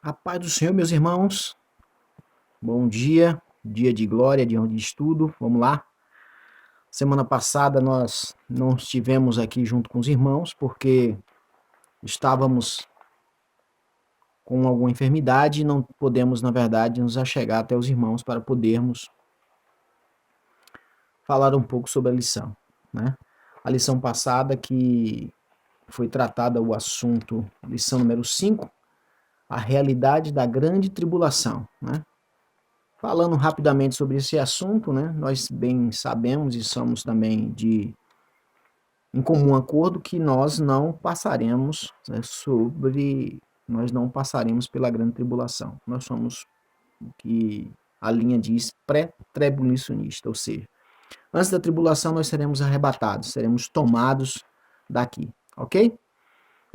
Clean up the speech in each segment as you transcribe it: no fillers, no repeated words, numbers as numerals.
A paz do Senhor, meus irmãos. Bom dia, dia de glória, dia de estudo. Vamos lá. Semana passada nós não estivemos aqui junto com os irmãos porque estávamos com alguma enfermidade e não podemos, na verdade, nos achegar até os irmãos para podermos falar um pouco sobre a lição, né? A lição passada que foi tratada o assunto, lição número 5, a realidade da grande tribulação, né? Falando rapidamente sobre esse assunto, né, nós bem sabemos e somos também em comum acordo que nós não passaremos, né, nós não passaremos pela grande tribulação. Nós somos o que a linha diz pré-tribulacionista, ou seja, antes da tribulação nós seremos arrebatados, seremos tomados daqui, ok?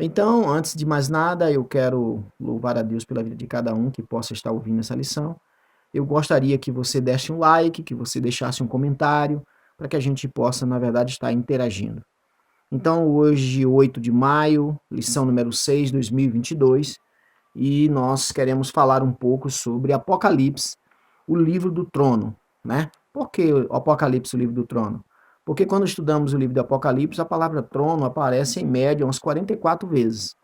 Então, antes de mais nada, eu quero louvar a Deus pela vida de cada um que possa estar ouvindo essa lição. Eu gostaria que você desse um like, que você deixasse um comentário, para que a gente possa, na verdade, estar interagindo. Então, hoje, 8 de maio, lição número 6, 2022, e nós queremos falar um pouco sobre Apocalipse, o livro do trono, né? Por que o Apocalipse, o livro do trono? Porque quando estudamos o livro do Apocalipse, a palavra trono aparece em média umas 44 vezes.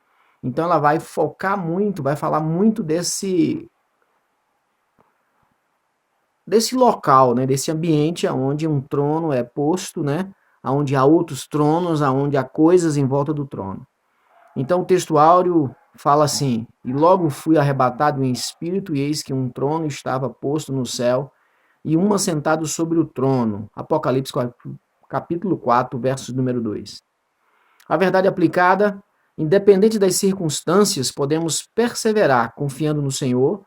Então, ela vai focar muito, vai falar muito desse local, né, desse ambiente onde um trono é posto, né, onde há outros tronos, onde há coisas em volta do trono. Então o texto áureo fala assim: e logo fui arrebatado em espírito, e eis que um trono estava posto no céu, e um assentado sobre o trono. Apocalipse capítulo 4, versos número 2. A verdade aplicada, independente das circunstâncias, podemos perseverar confiando no Senhor,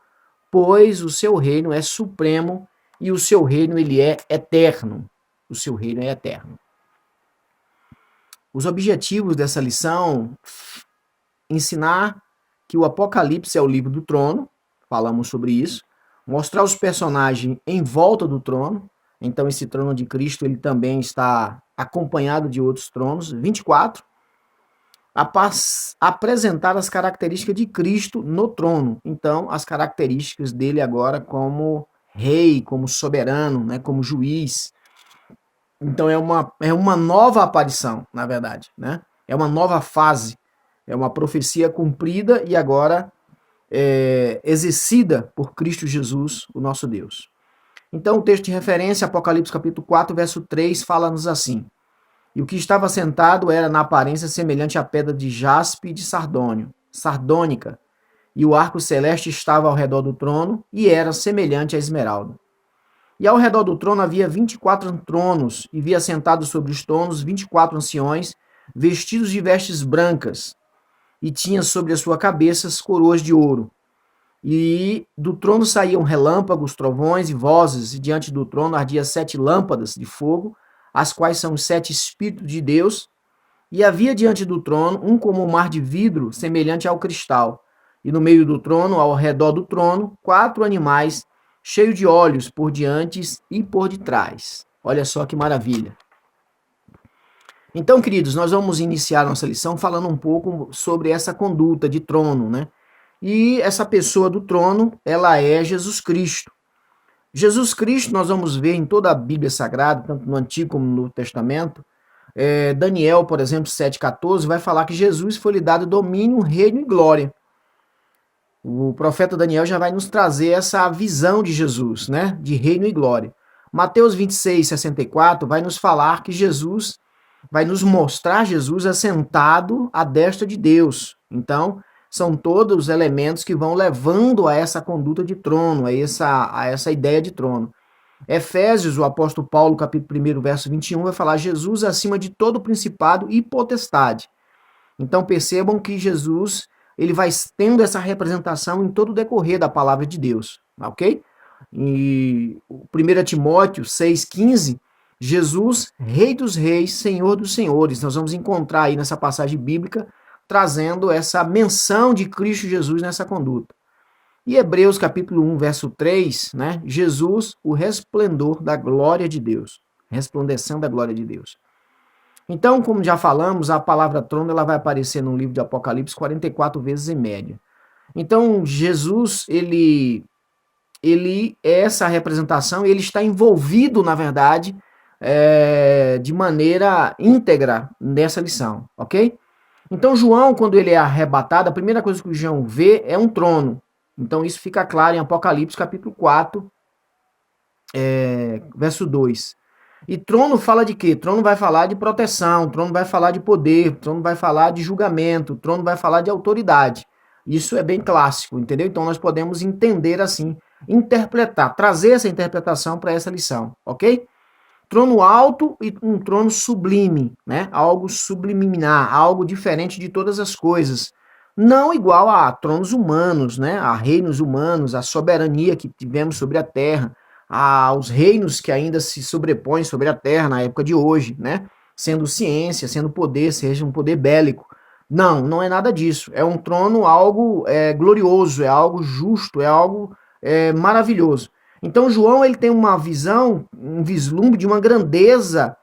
pois o seu reino é supremo e o seu reino ele é eterno. O seu reino é eterno. Os objetivos dessa lição: ensinar que o Apocalipse é o livro do trono, falamos sobre isso, mostrar os personagens em volta do trono. Então esse trono de Cristo ele também está acompanhado de outros tronos, 24. Apresentar as características de Cristo no trono. Então, as características dele agora como rei, como soberano, né, como juiz. Então, é uma nova aparição, na verdade, né? É uma nova fase, é uma profecia cumprida e agora exercida por Cristo Jesus, o nosso Deus. Então, o texto de referência, Apocalipse capítulo 4, verso 3, fala-nos assim: e o que estava sentado era na aparência semelhante à pedra de jaspe e de sardônica, e o arco celeste estava ao redor do trono, e era semelhante à esmeralda. E ao redor do trono havia 24 tronos, e via sentados sobre os tronos 24 anciões, vestidos de vestes brancas, e tinha sobre as suas cabeças coroas de ouro. E do trono saíam relâmpagos, trovões e vozes, e diante do trono ardia 7 lâmpadas de fogo, as quais são os 7 Espíritos de Deus, e havia diante do trono um como um mar de vidro, semelhante ao cristal, e no meio do trono, ao redor do trono, 4 animais, cheios de olhos por diante e por detrás. Olha só que maravilha. Então, queridos, nós vamos iniciar nossa lição falando um pouco sobre essa conduta de trono, né? E essa pessoa do trono, ela é Jesus Cristo. Jesus Cristo, nós vamos ver em toda a Bíblia Sagrada, tanto no Antigo como no Novo Testamento. Daniel, por exemplo, 7,14, vai falar que Jesus foi lhe dado domínio, reino e glória. O profeta Daniel já vai nos trazer essa visão de Jesus, né? De reino e glória. Mateus 26,64 vai nos falar que Jesus, vai nos mostrar Jesus assentado à destra de Deus. Então, são todos os elementos que vão levando a essa conduta de trono, a essa ideia de trono. Efésios, o apóstolo Paulo, capítulo 1, verso 21, vai falar Jesus acima de todo principado e potestade. Então percebam que Jesus, ele vai tendo essa representação em todo o decorrer da palavra de Deus, ok? E 1 Timóteo 6,15, Jesus, Rei dos Reis, Senhor dos Senhores. Nós vamos encontrar aí nessa passagem bíblica trazendo essa menção de Cristo Jesus nessa conduta. E Hebreus capítulo 1, verso 3, né? Jesus, o resplendor da glória de Deus, resplandecendo a glória de Deus. Então, como já falamos, a palavra trono ela vai aparecer no livro de Apocalipse 44 vezes em média. Então, Jesus, ele é essa representação, ele está envolvido, na verdade, de maneira íntegra nessa lição, ok? Então, João, quando ele é arrebatado, a primeira coisa que o João vê é um trono. Então, isso fica claro em Apocalipse, capítulo 4, verso 2. E trono fala de quê? Trono vai falar de proteção, trono vai falar de poder, trono vai falar de julgamento, trono vai falar de autoridade. Isso é bem clássico, entendeu? Então nós podemos entender assim, interpretar, trazer essa interpretação para essa lição, ok? Trono alto e um trono sublime, né? Algo subliminar, algo diferente de todas as coisas. Não igual a tronos humanos, né? A reinos humanos, a soberania que tivemos sobre a terra, aos reinos que ainda se sobrepõem sobre a terra na época de hoje, né? Sendo ciência, sendo poder, seja um poder bélico. Não, não é nada disso. É um trono algo glorioso, é algo justo, é algo maravilhoso. Então João ele tem uma visão, um vislumbre de uma grandeza,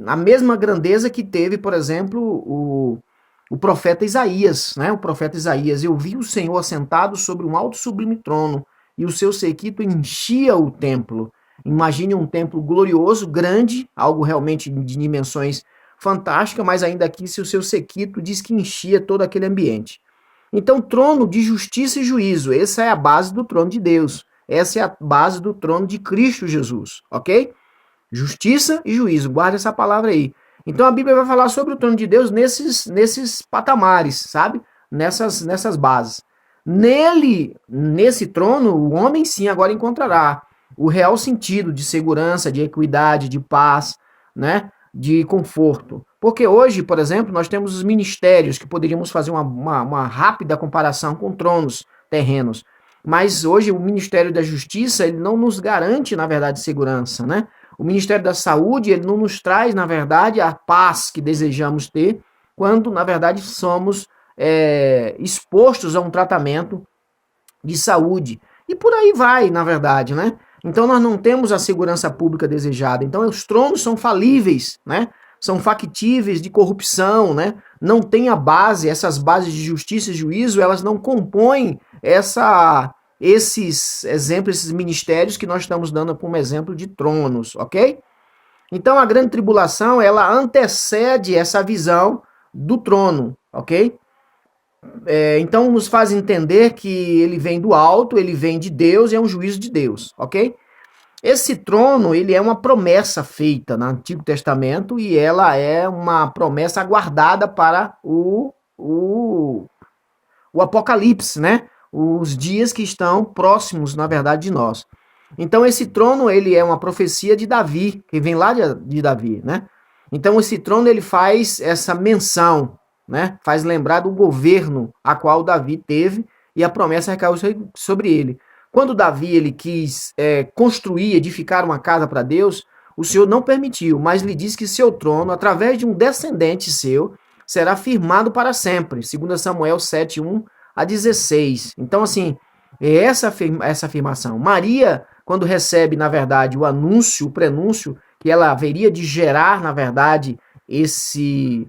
a mesma grandeza que teve, por exemplo, o profeta Isaías, né? O profeta Isaías, eu vi o Senhor assentado sobre um alto sublime trono e o seu séquito enchia o templo. Imagine um templo glorioso, grande, algo realmente de dimensões fantásticas, mas ainda aqui se o seu séquito diz que enchia todo aquele ambiente. Então, trono de justiça e juízo, essa é a base do trono de Deus. Essa é a base do trono de Cristo Jesus, ok? Justiça e juízo, guarda essa palavra aí. Então a Bíblia vai falar sobre o trono de Deus nesses patamares, sabe? Nessas bases. Nesse trono, o homem sim agora encontrará o real sentido de segurança, de equidade, de paz, né? De conforto. Porque hoje, por exemplo, nós temos os ministérios que poderíamos fazer uma rápida comparação com tronos terrenos. Mas hoje o Ministério da Justiça ele não nos garante, na verdade, segurança, né? O Ministério da Saúde ele não nos traz, na verdade, a paz que desejamos ter, quando, na verdade, somos expostos a um tratamento de saúde. E por aí vai, na verdade, né? Então nós não temos a segurança pública desejada. Então os tronos são falíveis, né? São factíveis de corrupção, né? Não tem a base, essas bases de justiça e juízo, elas não compõem esses exemplos, esses ministérios que nós estamos dando como exemplo de tronos, ok? Então a grande tribulação, ela antecede essa visão do trono, ok? Então nos faz entender que ele vem do alto, ele vem de Deus e é um juízo de Deus, ok? Esse trono, ele é uma promessa feita no Antigo Testamento e ela é uma promessa aguardada para o Apocalipse, né? Os dias que estão próximos, na verdade, de nós. Então esse trono, ele é uma profecia de Davi, que vem lá de Davi, né? Então esse trono, ele faz essa menção, né? Faz lembrar do governo a qual Davi teve e a promessa recaiu sobre ele. Quando Davi ele quis construir, edificar uma casa para Deus, o Senhor não permitiu, mas lhe disse que seu trono, através de um descendente seu, será firmado para sempre. 2 Samuel 7, 1-16. Então, assim, é essa afirmação. Maria, quando recebe, na verdade, o anúncio, o prenúncio, que ela haveria de gerar, na verdade, esse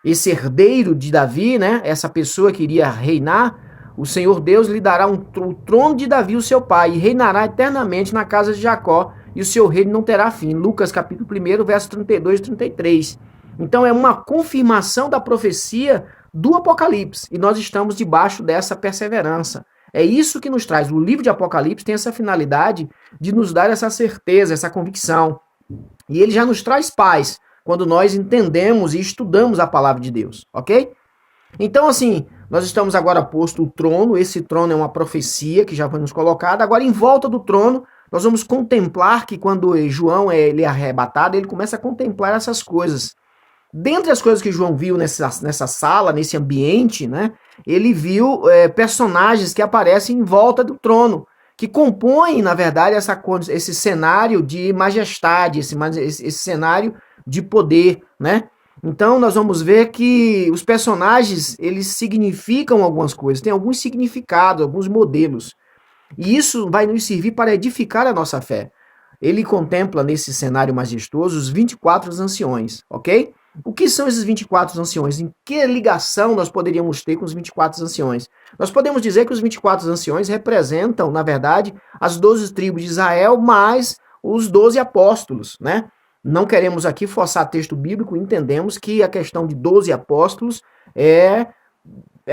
herdeiro de Davi, né? Essa pessoa que iria reinar, o Senhor Deus lhe dará o trono de Davi, o seu pai, e reinará eternamente na casa de Jacó, e o seu reino não terá fim. Lucas capítulo 1, verso 32 e 33. Então é uma confirmação da profecia do Apocalipse, e nós estamos debaixo dessa perseverança. É isso que nos traz. O livro de Apocalipse tem essa finalidade de nos dar essa certeza, essa convicção. E ele já nos traz paz quando nós entendemos e estudamos a palavra de Deus, ok? Então, assim, nós estamos agora posto o trono, esse trono é uma profecia que já foi nos colocada. Agora, em volta do trono, nós vamos contemplar que quando João ele é arrebatado, ele começa a contemplar essas coisas. Dentre as coisas que João viu nessa sala, nesse ambiente, né, ele viu personagens que aparecem em volta do trono, que compõem, na verdade, esse cenário de majestade, esse cenário de poder, né? Então nós vamos ver que os personagens, eles significam algumas coisas, tem alguns significados, alguns modelos. E isso vai nos servir para edificar a nossa fé. Ele contempla nesse cenário majestoso os 24 anciões, ok? O que são esses 24 anciões? Em que ligação nós poderíamos ter com os 24 anciões? Nós podemos dizer que os 24 anciões representam, na verdade, as 12 tribos de Israel, mais os 12 apóstolos, né? Não queremos aqui forçar texto bíblico, entendemos que a questão de 12 apóstolos é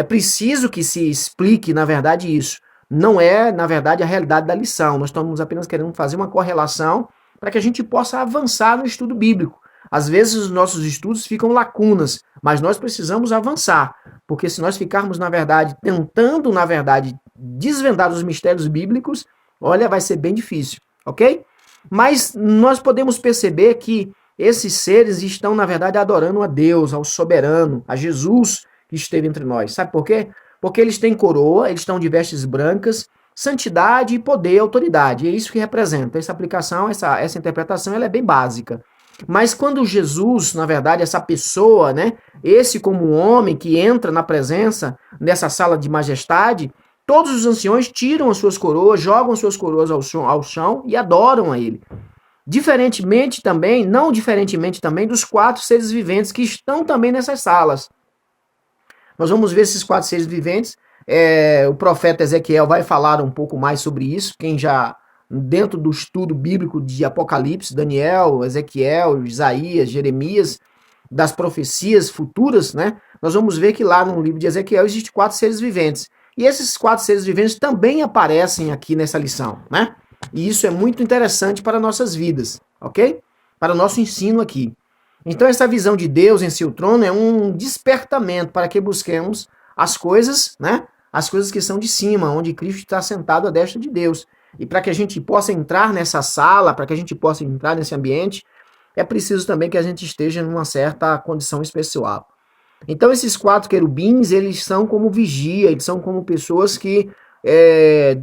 preciso que se explique, na verdade, isso. Não é, na verdade, a realidade da lição. Nós estamos apenas querendo fazer uma correlação para que a gente possa avançar no estudo bíblico. Às vezes os nossos estudos ficam lacunas, mas nós precisamos avançar, porque se nós ficarmos, na verdade, tentando, na verdade, desvendar os mistérios bíblicos, olha, vai ser bem difícil, ok? Mas nós podemos perceber que esses seres estão, na verdade, adorando a Deus, ao soberano, a Jesus que esteve entre nós. Sabe por quê? Porque eles têm coroa, eles estão de vestes brancas, santidade, poder, autoridade. É isso que representa. Essa aplicação, essa interpretação, ela é bem básica. Mas quando Jesus, na verdade, essa pessoa, né, esse como um homem que entra na presença nessa sala de majestade, todos os anciões tiram as suas coroas, jogam as suas coroas ao chão e adoram a ele. Diferentemente também, não diferentemente também dos 4 seres viventes que estão também nessas salas. Nós vamos ver esses 4 seres viventes. O profeta Ezequiel vai falar um pouco mais sobre isso. Quem já, dentro do estudo bíblico de Apocalipse, Daniel, Ezequiel, Isaías, Jeremias, das profecias futuras, né? Nós vamos ver que lá no livro de Ezequiel existem 4 seres viventes. E esses 4 seres viventes também aparecem aqui nessa lição, né? E isso é muito interessante para nossas vidas, ok? Para o nosso ensino aqui. Então essa visão de Deus em seu trono é um despertamento para que busquemos as coisas, né? As coisas que são de cima, onde Cristo está sentado à destra de Deus. E para que a gente possa entrar nessa sala, para que a gente possa entrar nesse ambiente, é preciso também que a gente esteja numa certa condição especial. Então esses 4 querubins, eles são como vigia, eles são como pessoas que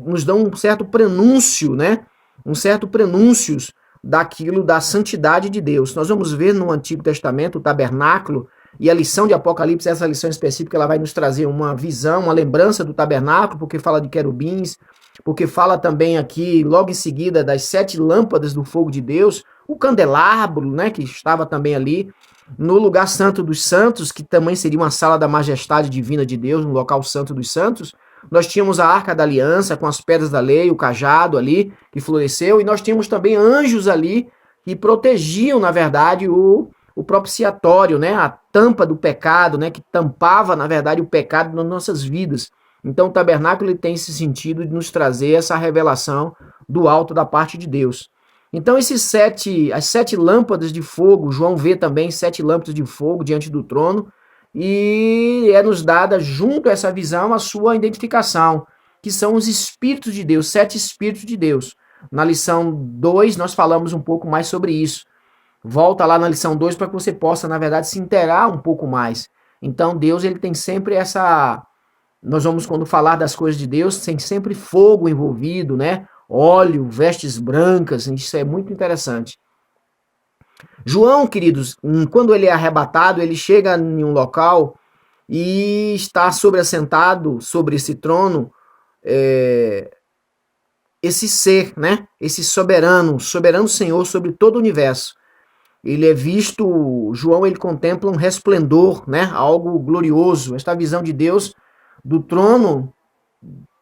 nos dão um certo prenúncio, né? Um certo prenúncios daquilo, da santidade de Deus. Nós vamos ver no Antigo Testamento o tabernáculo, e a lição de Apocalipse, essa lição específica, ela vai nos trazer uma visão, uma lembrança do tabernáculo, porque fala de querubins, porque fala também aqui, logo em seguida, das 7 lâmpadas do fogo de Deus, o candelabro, né, que estava também ali, no lugar santo dos santos, que também seria uma sala da majestade divina de Deus, no local santo dos santos. Nós tínhamos a Arca da Aliança com as pedras da lei, o cajado ali, que floresceu, e nós tínhamos também anjos ali que protegiam, na verdade, o propiciatório, né, a tampa do pecado, né, que tampava, na verdade, o pecado nas nossas vidas. Então o tabernáculo ele tem esse sentido de nos trazer essa revelação do alto da parte de Deus. Então as 7 lâmpadas de fogo, João vê também 7 lâmpadas de fogo diante do trono, e é nos dada junto a essa visão a sua identificação, que são os Espíritos de Deus, 7 Espíritos de Deus. Na lição 2 nós falamos um pouco mais sobre isso. Volta lá na lição 2 para que você possa, na verdade, se inteirar um pouco mais. Então Deus ele tem sempre essa... Nós vamos, quando falar das coisas de Deus, tem sempre fogo envolvido, né? Óleo, vestes brancas, isso é muito interessante. João, queridos, quando ele é arrebatado, ele chega em um local e está assentado sobre esse trono, esse ser, né? Esse soberano Senhor sobre todo o universo. Ele é visto, João ele contempla um resplendor, né? Algo glorioso. Esta visão de Deus do trono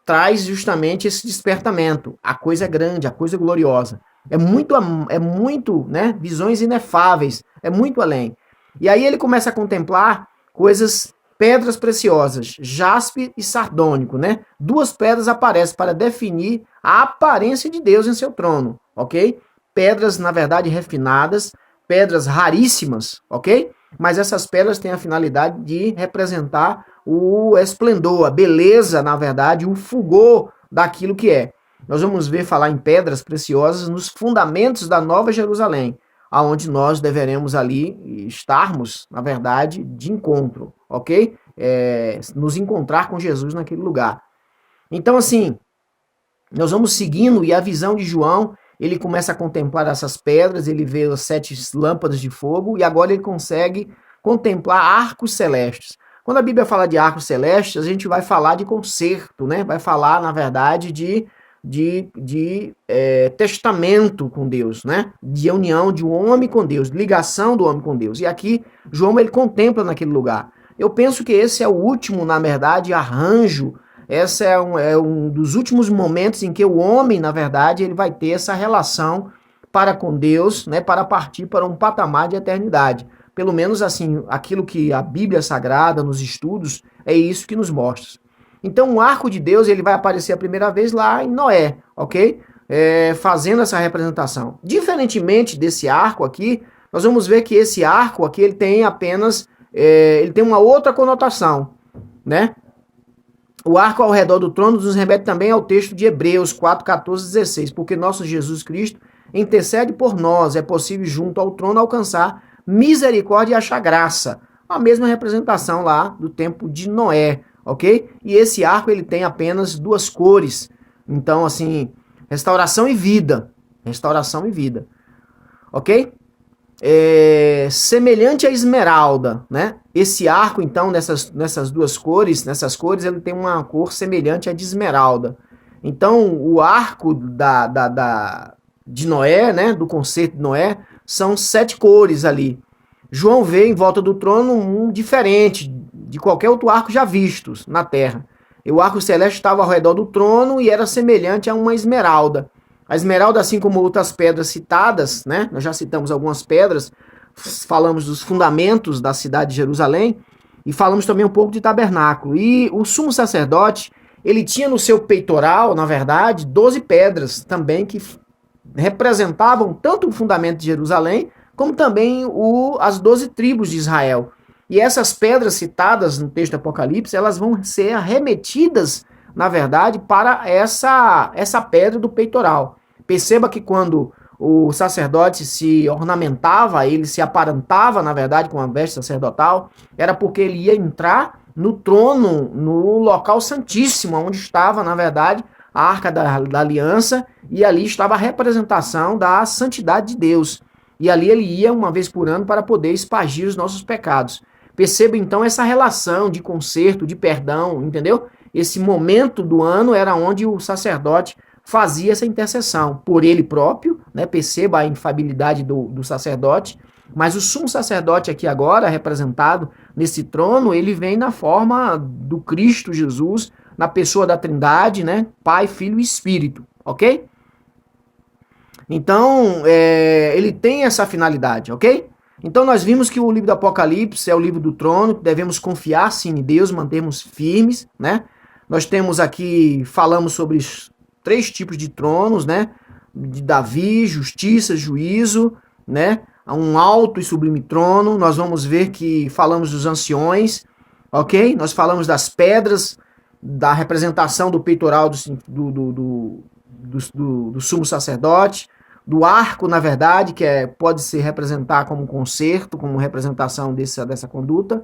traz justamente esse despertamento. A coisa é grande, a coisa é gloriosa. É muito, né? Visões inefáveis, é muito além. E aí ele começa a contemplar coisas, pedras preciosas, jaspe e sardônico, né? 2 pedras aparecem para definir a aparência de Deus em seu trono, ok? Pedras, na verdade, refinadas, pedras raríssimas, ok? Mas essas pedras têm a finalidade de representar o esplendor, a beleza, na verdade, o fulgor daquilo que é. Nós vamos ver falar em pedras preciosas nos fundamentos da Nova Jerusalém, aonde nós deveremos ali estarmos, na verdade, de encontro, ok? Nos encontrar com Jesus naquele lugar. Então, assim, nós vamos seguindo e a visão de João, ele começa a contemplar essas pedras, ele vê as 7 lâmpadas de fogo e agora ele consegue contemplar arcos celestes. Quando a Bíblia fala de arcos celestes, a gente vai falar de concerto, né? Vai falar, na verdade, testamento com Deus, né? De união de um homem com Deus, ligação do homem com Deus. E aqui João ele contempla naquele lugar. Eu penso que esse é o último, na verdade, arranjo. Esse é um dos últimos momentos em que o homem, na verdade, ele vai ter essa relação para com Deus, né? Para partir para um patamar de eternidade. Pelo menos assim, aquilo que a Bíblia Sagrada, nos estudos, é isso que nos mostra. Então o arco de Deus ele vai aparecer a primeira vez lá em Noé, ok? Fazendo essa representação. Diferentemente desse arco aqui, nós vamos ver que esse arco aqui ele tem apenas, ele tem uma outra conotação, né? O arco ao redor do trono nos remete também ao texto de Hebreus 4, 14 e 16, porque nosso Jesus Cristo intercede por nós, é possível junto ao trono alcançar misericórdia e achar graça. A mesma representação lá do tempo de Noé, ok? E esse arco ele tem apenas duas cores. Então, assim, restauração e vida. Restauração e vida. Ok? Semelhante à esmeralda, né? Esse arco, então, nessas duas cores, ele tem uma cor semelhante à de esmeralda. Então, o arco de Noé, né? Do concerto de Noé, são 7 cores ali. João vê em volta do trono um diferente de qualquer outro arco já vistos na terra. E o arco celeste estava ao redor do trono e era semelhante a uma esmeralda. A esmeralda, assim como outras pedras citadas, né? Nós já citamos algumas pedras, falamos dos fundamentos da cidade de Jerusalém e falamos também um pouco de tabernáculo. E o sumo sacerdote, ele tinha no seu peitoral, na verdade, 12 pedras também que representavam tanto o fundamento de Jerusalém como também as 12 tribos de Israel. E essas pedras citadas no texto do Apocalipse, elas vão ser arremetidas, na verdade, para essa pedra do peitoral. Perceba que quando o sacerdote se ornamentava, ele se aparentava, na verdade, com a veste sacerdotal, era porque ele ia entrar no trono, no local santíssimo, onde estava, na verdade, a arca da aliança, e ali estava a representação da santidade de Deus. E ali ele ia uma vez por ano para poder expagir os nossos pecados. Perceba então essa relação de conserto, de perdão, entendeu? Esse momento do ano era onde o sacerdote fazia essa intercessão por ele próprio, né? Perceba a infabilidade do sacerdote, mas o sumo sacerdote aqui agora, representado nesse trono, ele vem na forma do Cristo Jesus, na pessoa da Trindade, né? Pai, Filho e Espírito, ok? Então, ele tem essa finalidade, ok? Então nós vimos que o livro do Apocalipse é o livro do trono, devemos confiar sim em Deus, mantermos firmes, né? Nós temos aqui, falamos sobre 3 tipos de tronos, né? De Davi, justiça, juízo, né? Um alto e sublime trono. Nós vamos ver que falamos dos anciões, ok? Nós falamos das pedras, da representação do peitoral do sumo sacerdote, do arco, na verdade, que pode se representar como concerto, como representação dessa conduta.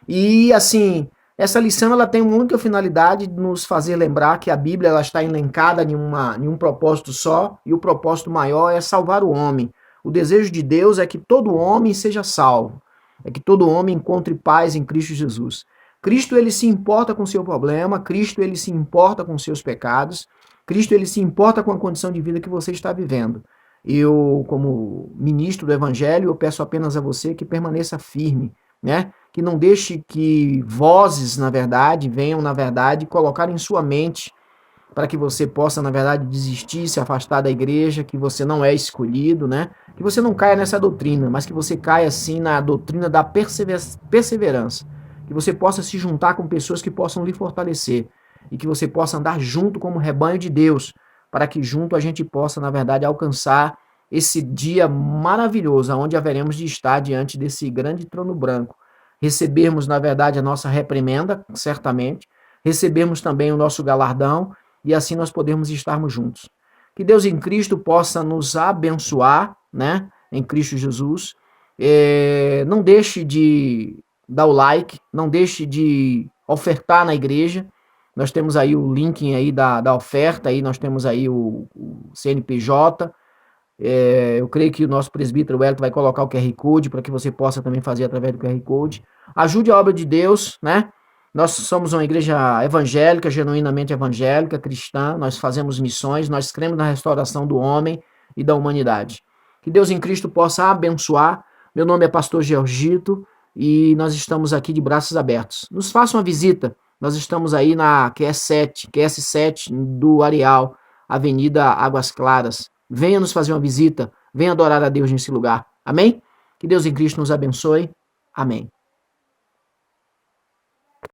E, assim, essa lição ela tem uma única finalidade de nos fazer lembrar que a Bíblia ela está elencada em um propósito só, e o propósito maior é salvar o homem. O desejo de Deus é que todo homem seja salvo, é que todo homem encontre paz em Cristo Jesus. Cristo ele se importa com o seu problema, Cristo ele se importa com os seus pecados, Cristo ele se importa com a condição de vida que você está vivendo. Eu, como ministro do Evangelho, eu peço apenas a você que permaneça firme, né? Que não deixe que vozes, na verdade, venham, na verdade, colocar em sua mente para que você possa, na verdade, desistir, se afastar da igreja, que você não é escolhido, né? Que você não caia nessa doutrina, mas que você caia, sim, na doutrina da perseverança. Que você possa se juntar com pessoas que possam lhe fortalecer e que você possa andar junto como rebanho de Deus, para que junto a gente possa, na verdade, alcançar esse dia maravilhoso, onde haveremos de estar diante desse grande trono branco. Recebermos, na verdade, a nossa reprimenda, certamente, recebermos também o nosso galardão, e assim nós podemos estarmos juntos. Que Deus em Cristo possa nos abençoar, né, em Cristo Jesus. Não deixe de dar o like, não deixe de ofertar na igreja. Nós temos aí o link aí da oferta, aí nós temos aí o CNPJ. Eu creio que o nosso presbítero Wellington vai colocar o QR Code para que você possa também fazer através do QR Code. Ajude a obra de Deus, né? Nós somos uma igreja evangélica, genuinamente evangélica, cristã. Nós fazemos missões, nós cremos na restauração do homem e da humanidade. Que Deus em Cristo possa abençoar. Meu nome é Pastor Georgito e nós estamos aqui de braços abertos. Nos faça uma visita. Nós estamos aí na QS7 do Areal, Avenida Águas Claras. Venha nos fazer uma visita. Venha adorar a Deus nesse lugar. Amém? Que Deus em Cristo nos abençoe. Amém.